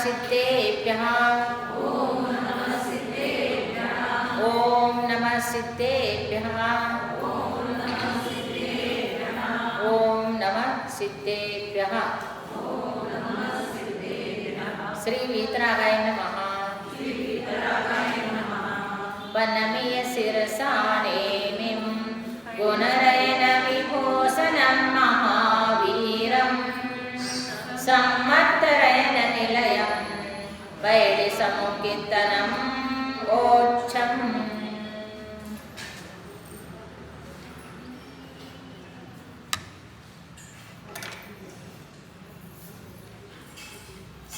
सिद्धेभ्यः ओम नमः सिद्धेभ्यः ओम नमः सिद्धेभ्यः ओम नमः सिद्धेभ्यः ओम नमः सिद्धेभ्यः ओम नमः सिद्धेभ्यः श्री वीतरागाय नमः श्री वीतरागाय नमः वनमीय शिरसा नेमिं गुणरयन विभूषणं महावीरं सम्मत्तरयन निलयं वैडिसमुकीर्तनम् ओच्छम्।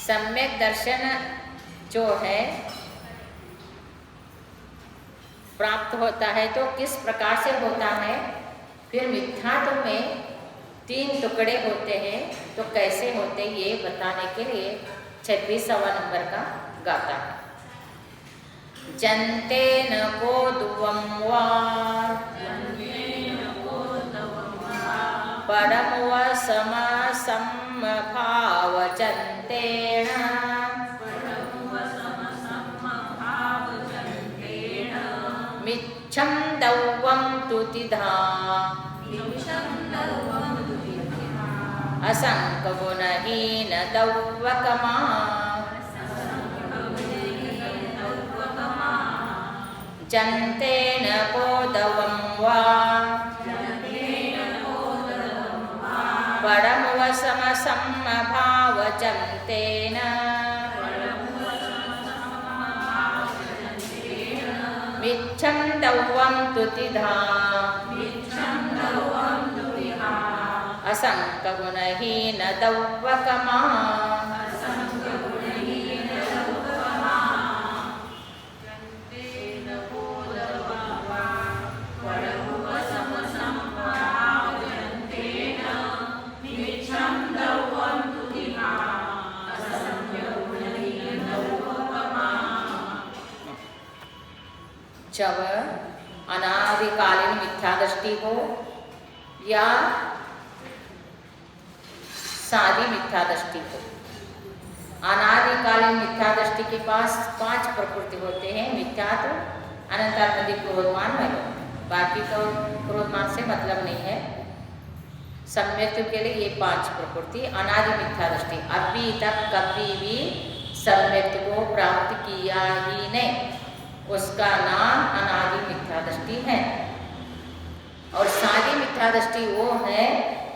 सम्यक दर्शन जो है प्राप्त होता है तो किस प्रकार से होता है, फिर मिथ्यात्व में 3 टुकड़े होते हैं तो कैसे होते ये बताने के लिए 26वां नंबर का गाता है। जनते न को दुवम वा परम व समभाव चंतेन मिच्छं दौवं तुतिधा असंकगुणहीन दौवकमा जन्तेन कोदवं वा परम व समभाव चंतेन मिच्छं दौवं तुतिधा असंकगुणहीन दौवकमा जब अनादिकालीन मिथ्या दृष्टि हो या सादी मिथ्या दृष्टि हो। अनादिकालीन मिथ्या दृष्टि के पास 5 प्रकृति होते हैं, मिथ्यात्व, अनंतात्मक, क्रोधमान, वैभव। बाकी तो क्रोधमान से मतलब नहीं है। सम्यक्त्व के लिए ये 5 प्रकृति अनादि मिथ्या दृष्टि। अभी तक कभी भी सम्यक्त्व को प्राप्त किया ही नहीं, उसका नाम अनादि मिथ्या दृष्टि है। और सादी मिथ्या दृष्टि वो है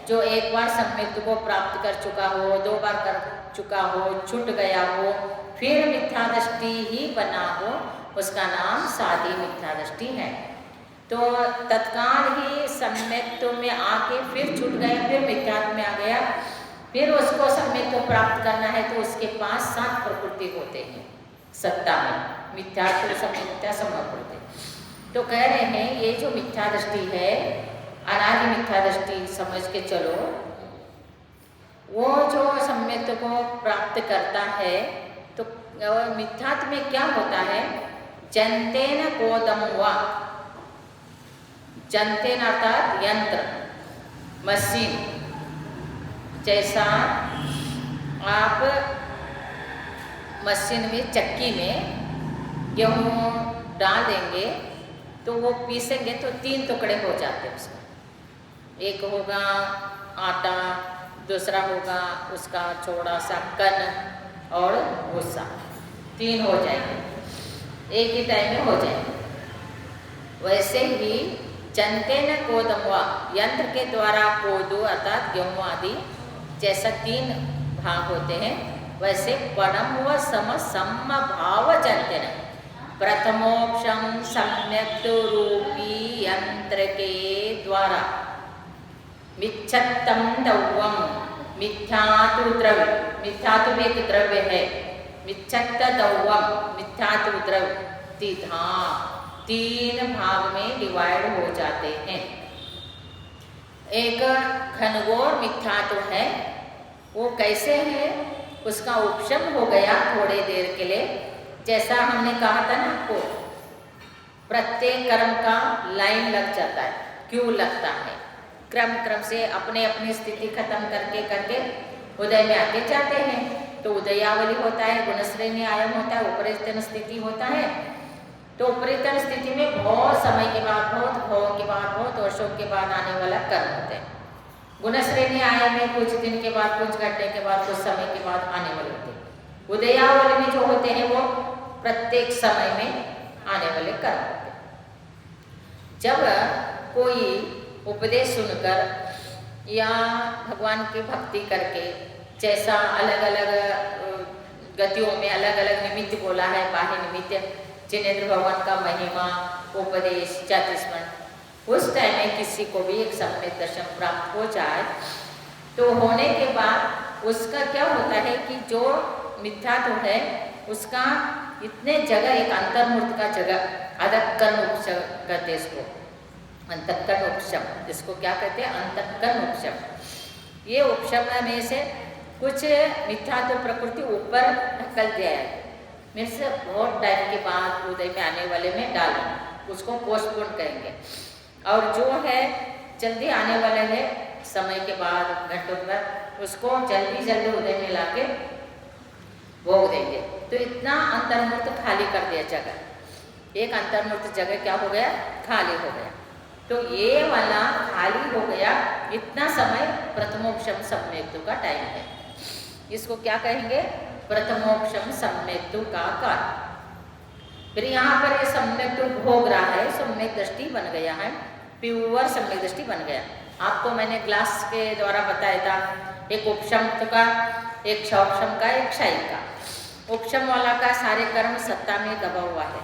जो एक बार सम्यक्त्व को प्राप्त कर चुका हो, 2 बार कर चुका हो, छूट गया हो, फिर मिथ्या दृष्टि ही बना हो, उसका नाम सादी मिथ्या दृष्टि है। तो तत्काल ही सम्यक्त्व में आके फिर छूट गया, फिर मिथ्यात्व में आ गया, फिर उसको सम्यक्त्व प्राप्त करना है तो उसके पास 7 प्रकृति होते हैं सत्ता में, मिथ्यात्व सम्यक्त्व समप्रकृति। तो कह रहे हैं ये जो मिथ्या दृष्टि है, अनादि मिथ्या दृष्टि समझ के चलो, वो जो सम्यक्त्व को प्राप्त करता है तो मिथ्यात्व में क्या होता है, जनतेन कोदम वा, जनतेन अर्थात यंत्र, मशीन। जैसा आप मशीन में, चक्की में गेहूँ डाल देंगे तो वो पीसेंगे तो 3 टुकड़े हो जाते हैं उसका। एक होगा आटा, दूसरा होगा उसका छोटा सा कन और भूसा, 3 हो जाएंगे, एक ही टाइम में हो जाएंगे। वैसे ही जनतेन कोदमवा, यंत्र के द्वारा कोदो अर्थात गेहूँ आदि जैसा 3 भाग होते हैं, वैसे परम व समभाव जनतेन, प्रथमोक्षम सम्यक्त्व रूपी यंत्र के द्वारा मिच्छत्तम दौवम, मिथ्यात्व द्रव्य, मिथ्यात्व एक द्रव्य है, मिच्छत्त दौवम, मिथ्यात्व द्रव्य तिधा 3 भाग में डिवाइड हो जाते हैं। एक घनघोर मिथ्यात्व है, वो कैसे है, उसका उपशम हो गया थोड़े देर के लिए। जैसा हमने कहा था ना आपको, प्रत्येक कर्म का लाइन लग जाता है, क्यों लगता है, क्रम से अपने अपनी स्थिति खत्म करके उदय में आते जाते हैं। तो उदयावली होता है, गुणश्रेणी आयाम होता है, उपरितन स्थिति होता है। तो उपरितन स्थिति में बहुत समय के बाद, बहुत भाव के बाद, बहुत वर्षों के बाद आने वाला कर्म होते हैं। गुणश्रेणी आयाम में कुछ दिन के बाद, कुछ घंटे के बाद, कुछ समय के बाद आने वाले होते हैं। उदयावली में जो होते हैं वो प्रत्येक समय में आने वाले कर्म होते हैं। जब कोई उपदेश सुनकर या भगवान की भक्ति करके, जैसा अलग अलग गतियों में अलग अलग निमित्त बोला है, बाह्य निमित्त, जिनेंद्र भगवान का महिमा, उपदेश, जातिस्मरण, उस टाइम में किसी को भी एक सम्यक दर्शन प्राप्त हो जाए तो होने के बाद उसका क्या होता है कि जो मिथ्यात्व है उसका इतने जगह, एक अंतर्मूर्त का जगह, अधःकरण उपशम कहते हैं इसको, अंतःकरण उपशम, इसको क्या कहते हैं, अंतःकरण उपशम। ये उपशम में से कुछ मिथ्यात्व प्रकृति ऊपर ढकल दिया है, मेरे से बहुत टाइम के बाद उदय में आने वाले में डालना, उसको पोस्टपोन करेंगे। और जो है जल्दी आने वाले है समय के बाद, घंटों के बाद, उसको जल्दी जल्दी उदय में लाके भोग देंगे। तो इतना अंतर्मूर्त खाली कर दिया जगह, एक अंतर्मूर्त जगह क्या हो गया, खाली हो गया। तो ये वाला खाली हो गया, इतना समय प्रथमोपशम सम्यक्तु का टाइम है। इसको क्या कहेंगे, प्रथमोपशम सम्यक्तु का काल। फिर यहाँ पर ये सम्यक्तु भोग रहा है, सम्यक दृष्टि बन गया है, प्योर सम्यक दृष्टि बन गया। आपको मैंने क्लास के द्वारा बताया था, एक उपशम का, एक क्षौपशम का, एक क्षयिक का। उपशम वाला का सारे कर्म सत्ता में दबा हुआ है,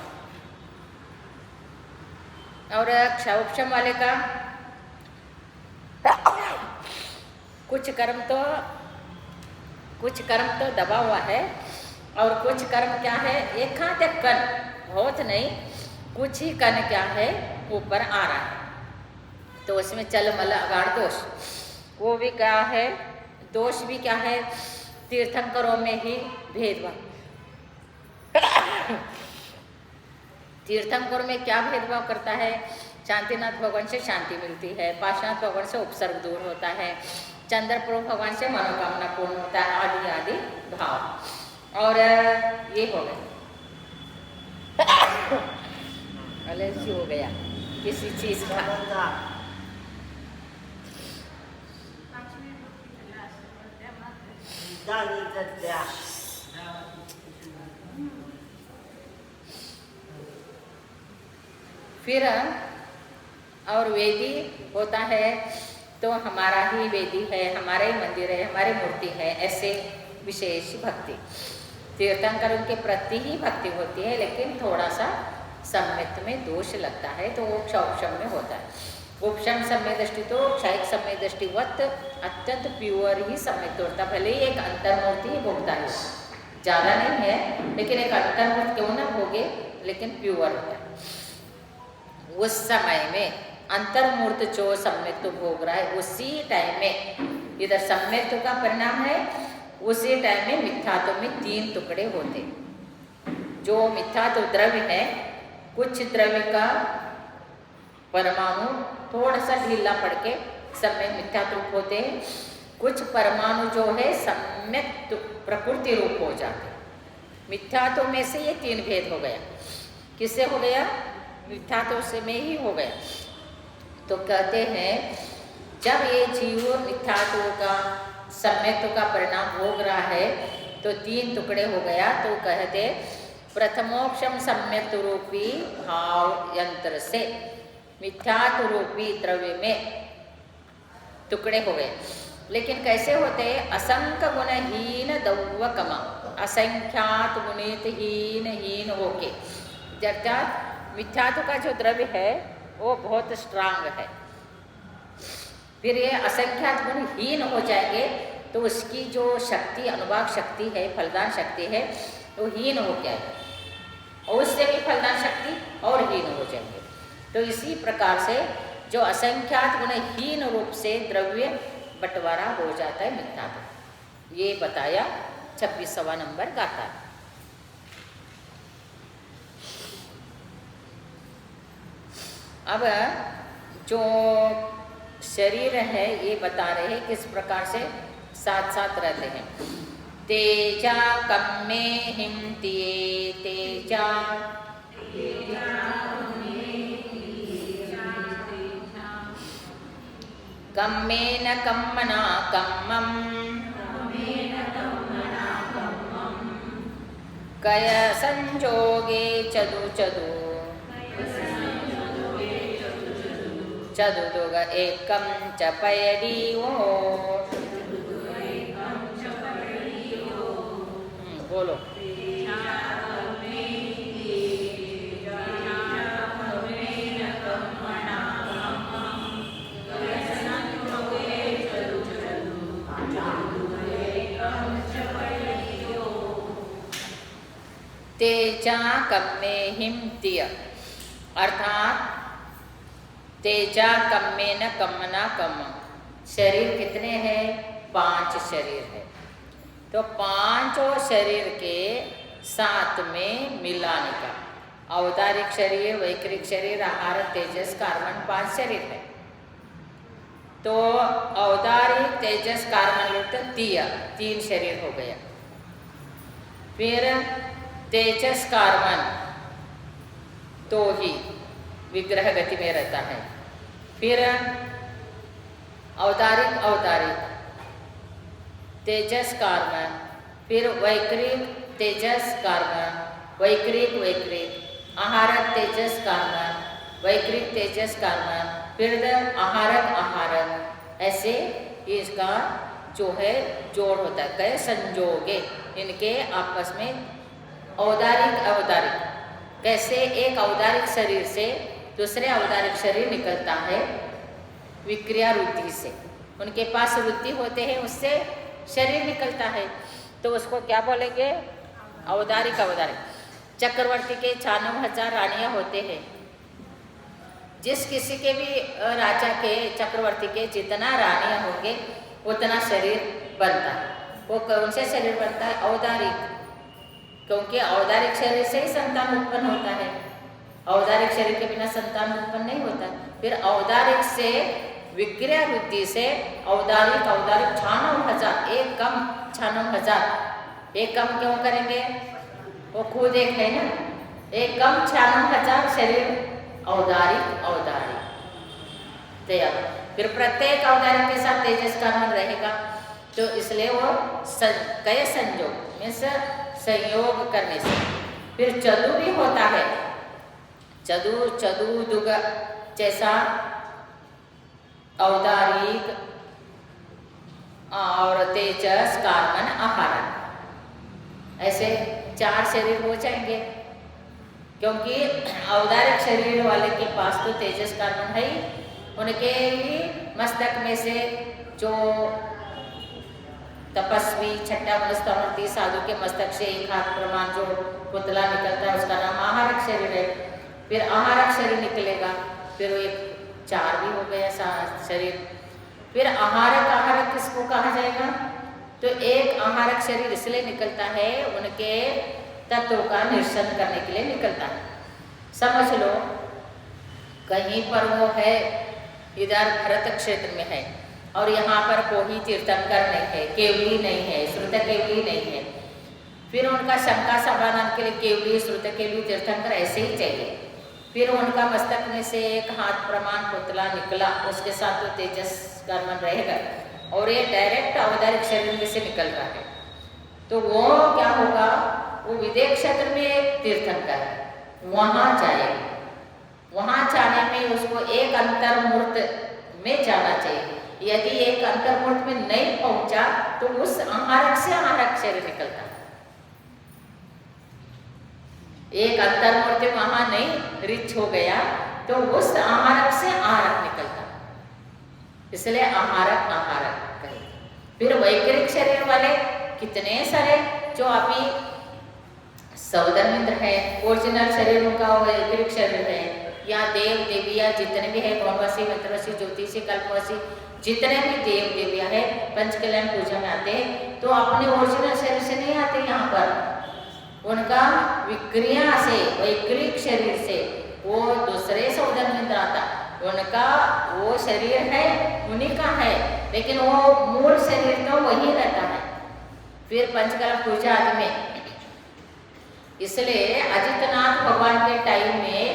और क्षौपशम वाले का कुछ कर्म तो दबा हुआ है, और कुछ कर्म क्या है, एक हाथ एक कण, बहुत नहीं, कुछ ही कण क्या है ऊपर आ रहा है। तो उसमें चल मल अगाड़ दोष, वो भी क्या है, दोष भी क्या है, तीर्थंकरों में ही भेदभाव। तीर्थंकर में क्या भेदभाव करता है, शांतिनाथ भगवान से शांति मिलती है, पार्श्वनाथ भगवान से उपसर्ग दूर होता है, चंद्रप्रभु भगवान से मनोकामना पूर्ण होता है, आदि आदि भाव। और ये हो गया एलर्जी हो गया किसी चीज का। फिर और वेदी होता है तो हमारा ही वेदी है, हमारा ही मंदिर है, हमारी मूर्ति है, ऐसे विशेष भक्ति। तीर्थंकर उनके प्रति ही भक्ति होती है, लेकिन थोड़ा सा सम्यक्त में दोष लगता है, तो वो क्षौपशम में होता है। उपशम सम्यक दृष्टि तो क्षयिक सम्यक दृष्टिवत अत्यंत प्योर ही सम्यक्त होता, भले ही एक अंतर्मूर्ति ही भोगता है, ज़्यादा नहीं है, लेकिन एक अंतर्मूर्त क्यों ना भोगे, लेकिन प्योर होता है। उस समय में अंतर्मूर्त जो सम्यक्त भोग रहा है, उसी टाइम में इधर सम्यक्त का परिणाम है, उसी टाइम में मिथ्यात्व में 3 टुकड़े होते। जो मिथ्यात्व द्रव्य है, कुछ द्रव्य का परमाणु थोड़ा सा ढीला पड़ के समय मिथ्यात्व रूप होते हैं, कुछ परमाणु जो है सम्यक प्रकृति रूप हो जाते। मिथ्यात्व में से ये 3 भेद हो गया, किससे हो गया, मिथ्यात्व से में ही हो गया। तो कहते हैं जब ये जीव मिथ्यात्व का सम्यक्त्व का परिणाम भोग रहा है तो 3 टुकड़े हो गया। तो कहते प्रथमोक्षम सम्यक्त रूपी भाव यंत्र से मिथ्यात्व रूपी द्रव्य में टुकड़े हो गए। लेकिन कैसे होते हैं, असंख्य गुणहीन दौवकमा, असंख्यात गुणित हीन होके, अर्थात मिथ्यात्व का जो द्रव्य है वो बहुत स्ट्रांग है, फिर ये असंख्यात गुण हीन हो जाएंगे तो उसकी जो शक्ति, अनुभाग शक्ति है, फलदान शक्ति है, वो हीन हो जाएगी, और उससे भी फलदान शक्ति और हीन हो जाएंगे। तो इसी प्रकार से जो असंख्यात गुण हीन रूप से द्रव्य बंटवारा हो जाता है मिथ्यात्व, ये बताया 26वां नंबर गाथा। अब जो शरीर है ये बता रहे हैं किस प्रकार से साथ साथ रहते हैं। तेजा कम्मे हिमतिये तेजा कम्मेन कम्मना कम्मं कय संजोगे चदु चदु चदुदुग एकं च पयडीवो बोलो तेजा कम्मे हिमतिय अर्थात तेजा कम्मे न कम्मना कम्म। शरीर कितने हैं? 5 शरीर है। तो 5 शरीर के साथ में मिलाने का औदारिक शरीर, वैकृक शरीर, आहार, तेजस, कार्बन 5 शरीर है। तो औदारिक, तेजस, कार्बन युक्त 3 शरीर हो गया। फिर तेजस कार्बन तो ही विग्रह गति में रहता है। फिर औदारिक तेजस कार्बन, फिर वैकृक तेजस कार्बन, वैकृक आहारक तेजस कार्बन, वैकृक तेजस कार्बन, फिर आहारक ऐसे इसका जो है जोड़ होता है। कई संजोगे इनके आपस में औदारिक कैसे एक औदारिक शरीर से दूसरे औदारिक शरीर निकलता है विक्रिया रुद्धि से। उनके पास रुद्धि होते हैं, उससे शरीर निकलता है। तो उसको क्या बोलेंगे? औदारिक। चक्रवर्ती के 96,000 रानियां होते हैं। जिस किसी के भी राजा के, चक्रवर्ती के जितना रानियां होंगे उतना शरीर बनता है। वो कौन से शरीर बनता है? औदारिक। क्योंकि औदारिक शरीर से ही संतान उत्पन्न होता है। औदारिक शरीर के बिना संतान उत्पन्न नहीं होता। फिर औदारिक से विक्रिया वृद्धि से औदारिक 96,000, एक कम 96,000। एक कम क्यों करेंगे? वो खुद एक है ना। एक कम 96,000 शरीर औदारिक तैयार। फिर प्रत्येक औदारिक के साथ तेजस कार्बन रहेगा। तो इसलिए वो कई संयोग में से संयोग करने से फिर चदु भी होता है। चदु दुग जैसा औदारिक और तेजस कार्बन आहार, ऐसे 4 शरीर हो जाएंगे। क्योंकि औदारिक शरीर वाले के पास तो तेजस कार्बन है ही। उनके ही मस्तक में से जो तपस्वी छठा मनस्तमूर्ति साधु के मस्तक से 1 हाथ प्रमाण जो पुतला निकलता है उसका नाम आहारक शरीर है। फिर आहारक शरीर निकलेगा, फिर एक 4 भी हो गया शरीर। फिर आहारक किसको कहा जाएगा? तो एक आहारक शरीर इसलिए निकलता है उनके तत्वों का निरसन करने के लिए निकलता है। समझ लो कहीं पर वो है, इधर भरत क्षेत्र में है और यहाँ पर कोई तीर्थंकर नहीं है, केवली नहीं है, श्रुत केवली नहीं है। फिर उनका शंका समाधान के लिए केवली, श्रुत केवली, तीर्थंकर ऐसे ही चाहिए। फिर उनका मस्तक में से 1 हाथ प्रमाण पुतला निकला, उसके साथ तो तेजस कर्मन रहेगा और ये डायरेक्ट औदारिक शरीर में से निकल रहा है। तो वो क्या होगा? वो विदेह क्षेत्र में एक तीर्थंकर है, वहाँ जाएगा। वहाँ जाने में उसको एक अंतर्मूर्त में जाना चाहिए। यदि एक अंतर्मूर्त में नहीं पहुंचा तो उस आहारक से आहारक शरीर निकलता है। एक अंतर्मूर्ति वहां नहीं रिच हो गया तो उस आहारक से आहारक निकलता है। इसलिए आहारक कहे। फिर वैकृक शरीर वाले कितने सारे जो अभी सौदर्मिंद्र है, ओरिजिनल शरीर उनका वैकृक शरीर है, या देव देविया जितने भी है, गौणवासी, मंत्रवासी, ज्योतिषी, कल्पवासी, जितने भी देव देविया है पंचकल्याण पूजा में आते हैं तो अपने ओरिजिनल शरीर से नहीं आते यहाँ पर। उनका विक्रिया से, वैकृक शरीर से वो दूसरे सौदर्मिंद्र आता, उनका वो शरीर है उन्हीं का है, लेकिन वो मूल शरीर तो वही रहता है। फिर पंचकला पूजा आदि में। इसलिए अजितनाथ भगवान के टाइम में,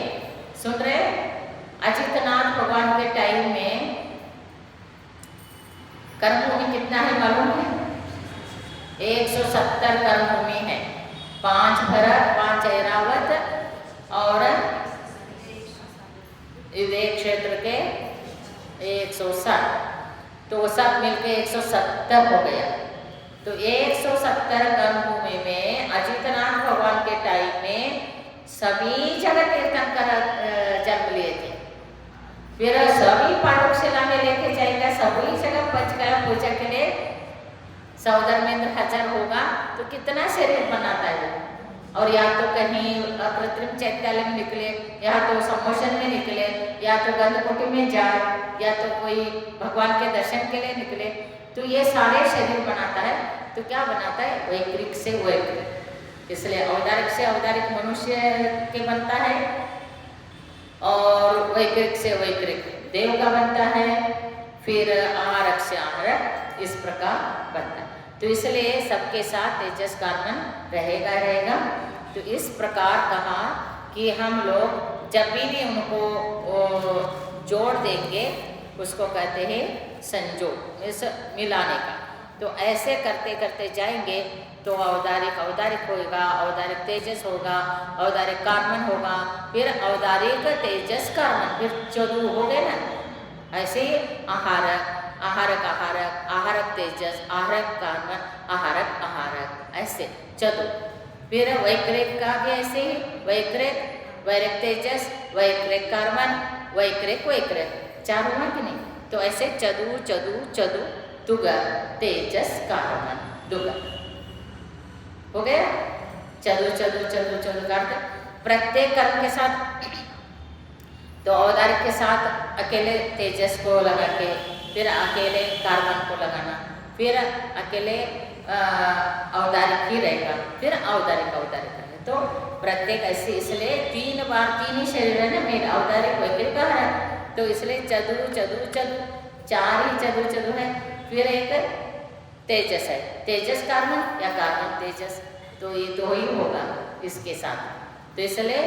सुन रहे, अजितनाथ भगवान के टाइम में कर्मभूमि कितना है मालूम है? 170 कर्मभूमि है। 5 भरत, 5 ऐरावत और विवेक क्षेत्र के 160, तो सब मिलके 170 हो गया। तो 170 कर्मभूमि में अजितनाथ भगवान के टाइम में सभी जगह तीर्थंकर जन्म लिए थे। फिर सभी पांडुशिला में लेके जाएगा, सभी जगह पंचकला पूजा के लिए 100,000 होगा, तो कितना शरीर बनाता है वो। और या तो कहीं कृत्रिम चैत्यालय में निकले, या तो सम्मोशन में निकले, या तो गंधकुटी में जाए, या तो कोई भगवान के दर्शन के लिए निकले, तो ये सारे शरीर बनाता है। तो क्या बनाता है? वैकृक से वैकृक। इसलिए औदारिक से औदारिक मनुष्य के बनता है, और वैकृक से वैकृक देव का बनता है, फिर आहारक से आहारक, इस प्रकार बनता है। तो इसलिए सबके साथ तेजस कार्बन रहेगा। तो इस प्रकार कहा कि हम लोग जब भी उनको जोड़ देंगे, उसको कहते हैं संजोग, इस मिलाने का। तो ऐसे करते करते जाएंगे तो औदारिक होगा, औदारिक तेजस होगा, औदारिक कार्बन होगा, फिर औदारिक तेजस कार्बन, फिर 14 हो गए ना। ऐसे ही आहारक आहारक तेजस, आहारक कार्बन, आहारक, ऐसे 14। फिर वैकृक का भी ऐसे ही, वैकृक तेजस, वैकृक कार्बन, वैकृक 4 हुआ कि नहीं? तो ऐसे चदु दुगा तेजस कार्बन दुगा हो गया। चदु करते प्रत्येक कर्म के साथ, तो औदारिक के साथ अकेले तेजस को लगा के, फिर अकेले कार्बन को लगाना, फिर अकेले औदारिक ही रहेगा, फिर औदारिक रहेगा। तो प्रत्येक ऐसे, इसलिए 3 बार 3 ही शरीर है ना मेरा, औदारिक वैकृक है। तो इसलिए चदु 4 ही चदु है। फिर एक तेजस है, तेजस कार्बन या कार्बन तेजस, तो ये 2 ही होगा इसके साथ। तो इसलिए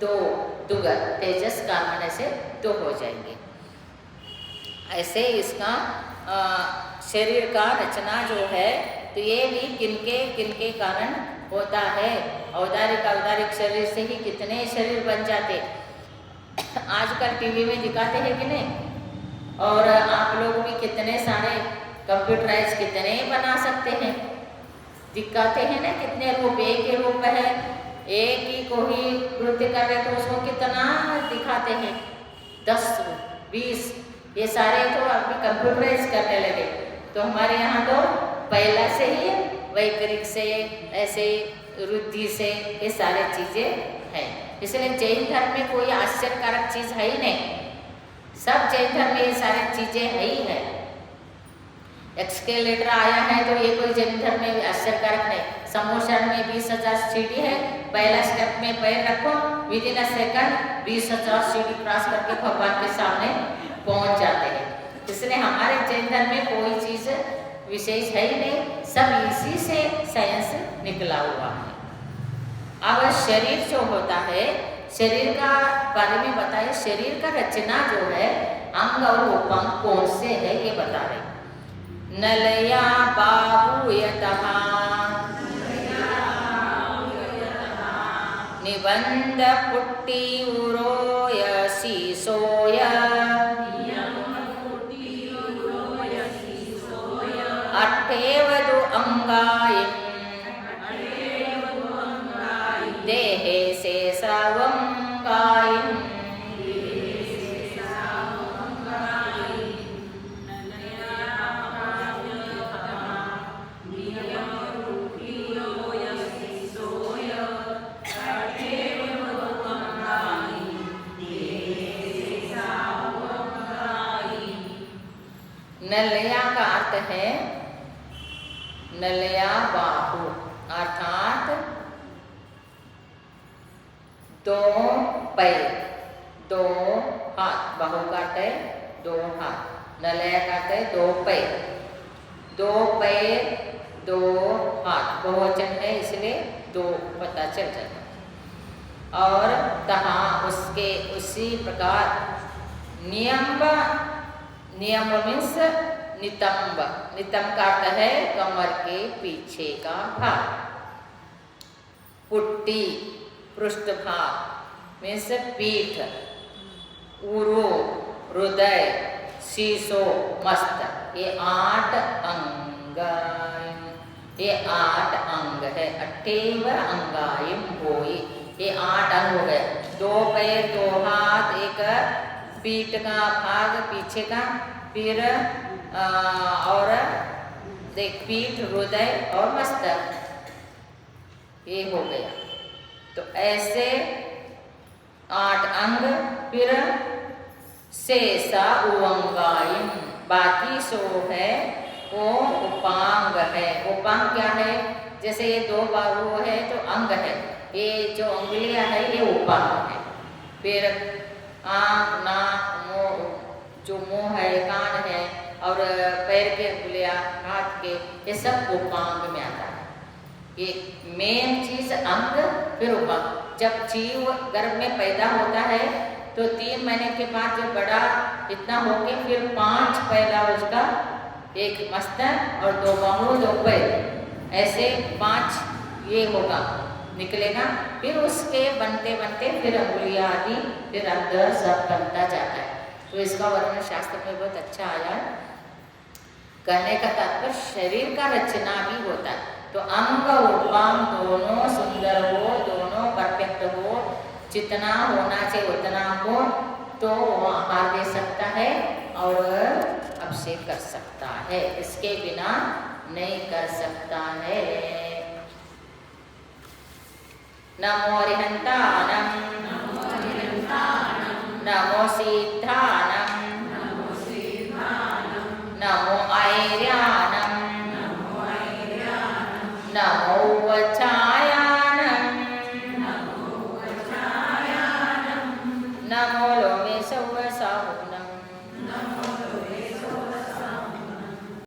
2 दुगा तेजस कार्बन, ऐसे 2 हो जाएंगे। ऐसे इसका शरीर का रचना जो है, तो ये भी किनके कारण होता है। औदारिक शरीर से ही कितने शरीर बन जाते, आजकल टीवी में दिखाते हैं कि नहीं। और आप लोग भी कितने सारे कंप्यूटराइज कितने बना सकते हैं, दिखाते हैं ना, कितने रूप, एक ही रूप है, एक ही को ही नृत्य कर रहे तो उसको कितना दिखाते हैं, 10 20, ये सारे तो अभी कंप्यूटराइज करने लगे। तो हमारे यहाँ तो पहला से ही वैकृक से, ऐसे रुद्धि से, ये सारे चीज़ें हैं। इसलिए जैन धर्म में कोई आश्चर्यकारक चीज़ है ही नहीं, सब जैन धर्म में ये सारी चीज़ें है ही है। एक्सकेलेटर आया है तो ये कोई जैन धर्म में आश्चर्यकारक नहीं। सम्मोशन में 20,000 सीढ़ी है, पहला स्टेप में पैर रखो, विदिन अ सेकंड 20,000 सीढ़ी क्रॉस करके भगवान के सामने पहुंच जाते हैं। इसलिए हमारे जैन धर्म में कोई चीज़ विशेष है ही नहीं, सब इसी से साइंस निकला हुआ है। अब शरीर जो होता है, शरीर का बारे में बताए, शरीर का रचना जो है अंग और उपंग कौन से है ये बता रहे। नलया बाहुयतः निबंध पुट्टी उरोय शीशोय अट्ठेवदु अंगायम् देहे से सर्वंगायम् नलया का अर्थ है नलया बाहु, अर्थात 2 पैर, 2 हाथ। बाहु का अर्थ है 2 हाथ, नलया का अर्थ है 2 पैर। 2 पैर, दो हाथ, बहुवचन है इसलिए दो पता चल जाएगा। और तहाँ उसके उसी प्रकार नियम्ब, नियम्ब मीन्स नितंब, नितंब का अर्थ है कमर के पीछे का भाग। पुट्टी पृष्ठभाग मीन्स पीठ, उरु हृदय, शीशो मस्तक, ये 8 अंग, ये 8 अंग है। 8 अंगायम होई, ये 8 अंग हो गए। 2 पैर, 2 हाथ, एक पीठ का भाग पीछे का, फिर और देख पीठ, हृदय और मस्तक, ये हो गया। तो ऐसे 8 अंग, फिर शेषा उवंगायम, बाकी सो है वो उपांग है। उपांग क्या है? जैसे ये 2 बाहु है तो अंग है, ये जो उंगलियां है ये उपांग है। फिर आँख, नाक, मुँह, जो मुँह है, कान है और पैर के उंगलियां, हाथ के, ये सब उपांग में आता है। ये मेन चीज अंग, फिर उपांग। जब जीव गर्भ में पैदा होता है तो 3 महीने के बाद जो बड़ा इतना होके फिर 5 पहला उसका, एक मस्तक और 2 बाहु, 2 पैर, ऐसे 5 ये होगा, निकलेगा। फिर उसके बनते बनते फिर अंगुलियां आदि, फिर अंदर सब बनता जाता है। तो इसका वर्णन शास्त्र में बहुत अच्छा आया है। कहने का तात्पर्य शरीर का रचना भी होता है। तो अंग और उपांग दोनों सुंदर हो, दोनों परफेक्ट हो, जितना होना चाहिए उतना हो तो वो आहार दे सकता है और अभिषेक कर सकता है, इसके बिना नहीं कर सकता है। नमो अरिहंताणं, नमो सिद्धाणं, नमो ऐर्याणं, नमो